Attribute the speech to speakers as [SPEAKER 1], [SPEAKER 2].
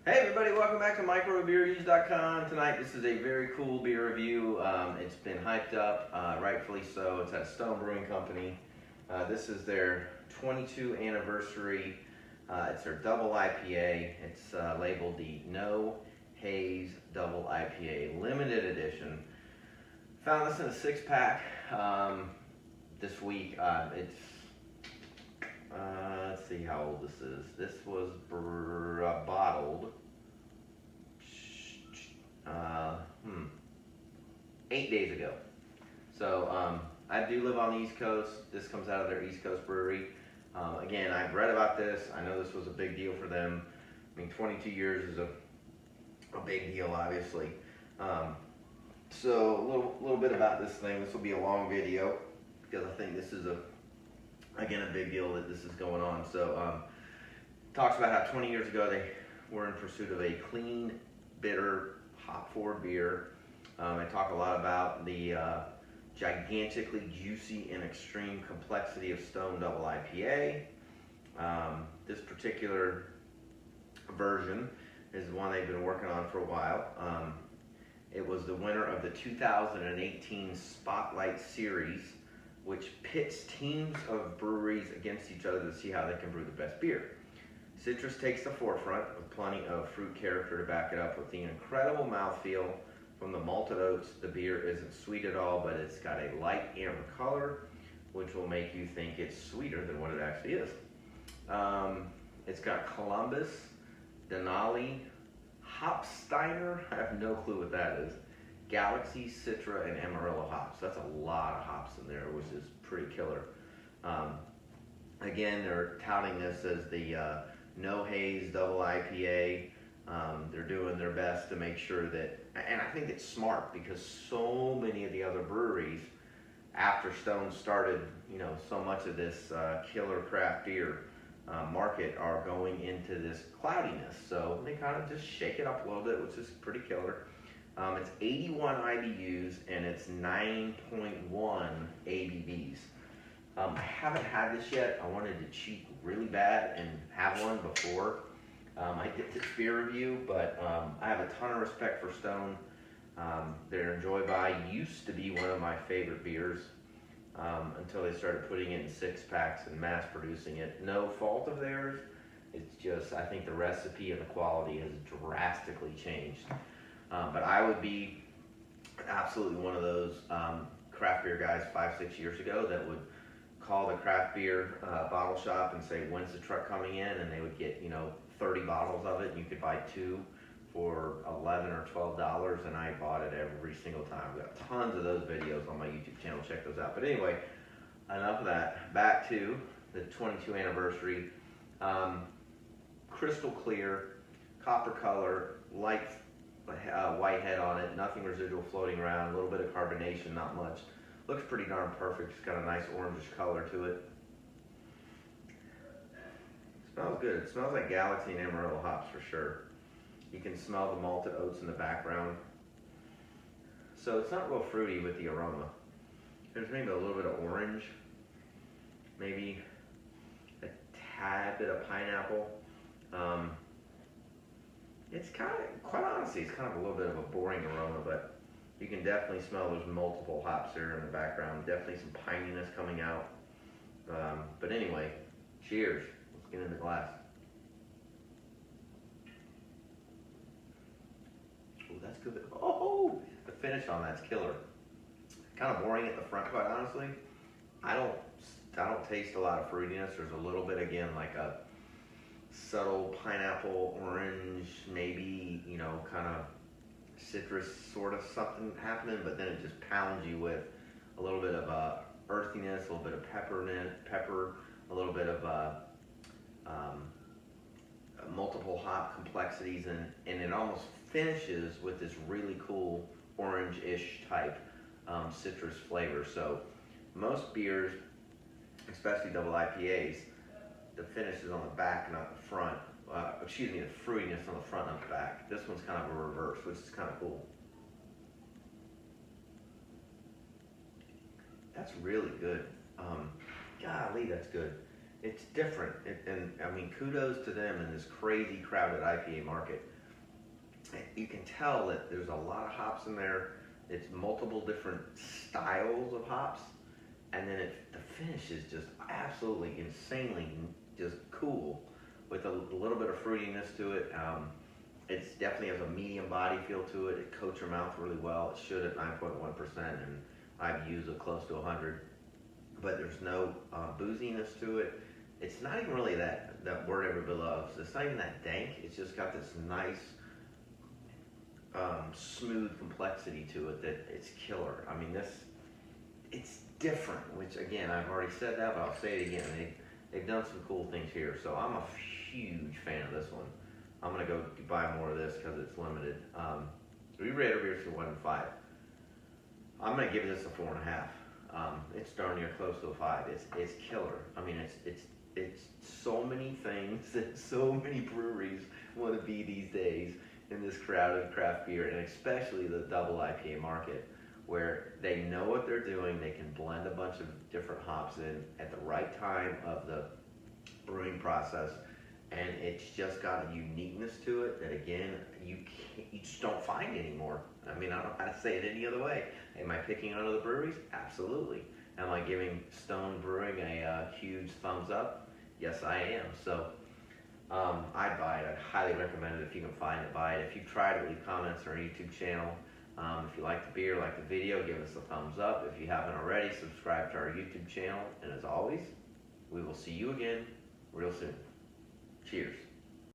[SPEAKER 1] Hey everybody, welcome back to microbeerreviews.com. Tonight this is a very cool beer review. It's been hyped up, rightfully so. It's at Stone Brewing Company. This is their 22 anniversary. It's their double IPA. It's labeled the No Haze Double IPA Limited Edition. Found this in a 6-pack this week. Let's see how old this is. This was bottled 8 days ago. So I do live on the East Coast. This comes out of their East Coast brewery. Again, I've read about this. I know this was a big deal for them. I mean, 22 years is a big deal, obviously. So a little bit about this thing. This will be a long video because I think this is again, a big deal that this is going on. So, talks about how 20 years ago they were in pursuit of a clean, bitter, hop-forward beer. They talk a lot about the gigantically juicy and extreme complexity of Stone Double IPA. This particular version is one they've been working on for a while. It was the winner of the 2018 Spotlight Series, which pits teams of breweries against each other to see how they can brew the best beer. Citrus takes the forefront with plenty of fruit character to back it up with the incredible mouthfeel from the malted oats. The beer isn't sweet at all, but it's got a light amber color, which will make you think it's sweeter than what it actually is. It's got Columbus, Denali, Hopsteiner, I have no clue what that is, Galaxy, Citra, and Amarillo hops. That's a lot of hops in there, which is pretty killer. Again, they're touting this as the No Haze Double IPA. They're doing their best to make sure that, and I think it's smart because so many of the other breweries, after Stone started, so much of this killer craft beer market are going into this cloudiness. So they kind of just shake it up a little bit, which is pretty killer. It's 81 IBUs and it's 9.1 ABVs. I haven't had this yet. I wanted to cheat really bad and have one before I did this beer review, but I have a ton of respect for Stone. Their Enjoy By used to be one of my favorite beers until they started putting it in 6-packs and mass producing it. No fault of theirs. It's just, I think the recipe and the quality has drastically changed. But I would be absolutely one of those craft beer guys 5-6 years ago that would call the craft beer bottle shop and say, when's the truck coming in? And they would get 30 bottles of it, and you could buy 2 for $11 or $12, and I bought it every single time. I've got tons of those videos on my YouTube channel. Check those out. But anyway, enough of that. Back to the 22 anniversary. Crystal clear, copper color, light white head on it, nothing residual floating around, a little bit of carbonation, not much. Looks pretty darn perfect. It's got a nice orangish color to it. Smells good. It smells like Galaxy and Amarillo hops for sure. You can smell the malted oats in the background. So it's not real fruity with the aroma. There's maybe a little bit of orange, maybe a tad bit of pineapple. It's kind of, quite honestly, it's kind of a little bit of a boring aroma, but you can definitely smell there's multiple hops there in the background. Definitely some pininess coming out. But anyway, cheers. Let's get in the glass. Oh, that's good. Oh, the finish on that's killer. Kind of boring at the front, quite honestly. I don't taste a lot of fruitiness. There's a little bit, again, like a subtle pineapple, orange, maybe, kind of citrus sort of something happening, but then it just pounds you with a little bit of earthiness, a little bit of pepper, a little bit of multiple hop complexities, and it almost finishes with this really cool orange-ish type citrus flavor. So most beers, especially double IPAs, the finish is on the back, not the front. The fruitiness on the front, not the back. This one's kind of a reverse, which is kind of cool. That's really good. Golly, that's good. it's different. And I mean, kudos to them in this crazy crowded IPA market. You can tell that there's a lot of hops in there. It's multiple different styles of hops, and then the finish is just absolutely insanely just cool with a little bit of fruitiness to it. It's definitely has a medium body feel to it. It coats your mouth really well. It should at 9.1%, and I've used it close to 100. But there's no booziness to it. It's not even really that word everybody loves. It's not even that dank. It's just got this nice, smooth complexity to it that it's killer. I mean, it's different, which again, I've already said that, but I'll say it again. They've done some cool things here, so I'm a huge fan of this one. I'm gonna go buy more of this because it's limited. We rate our beers to 1 and 5. I'm gonna give this a 4.5. It's darn near close to a 5. It's killer. I mean, it's so many things that so many breweries want to be these days in this crowded craft beer, and especially the double IPA market, where they know what they're doing. They can blend a bunch of different hops in at the right time of the brewing process, and it's just got a uniqueness to it that, again, you just don't find anymore. I mean, I don't know how to say it any other way. Am I picking on other breweries? Absolutely. Am I giving Stone Brewing a huge thumbs up? Yes, I am. So I'd buy it. I'd highly recommend it. If you can find it, buy it. If you've tried it, leave comments on our YouTube channel. If you like the beer, like the video, give us a thumbs up. If you haven't already, subscribe to our YouTube channel. And as always, we will see you again real soon. Cheers.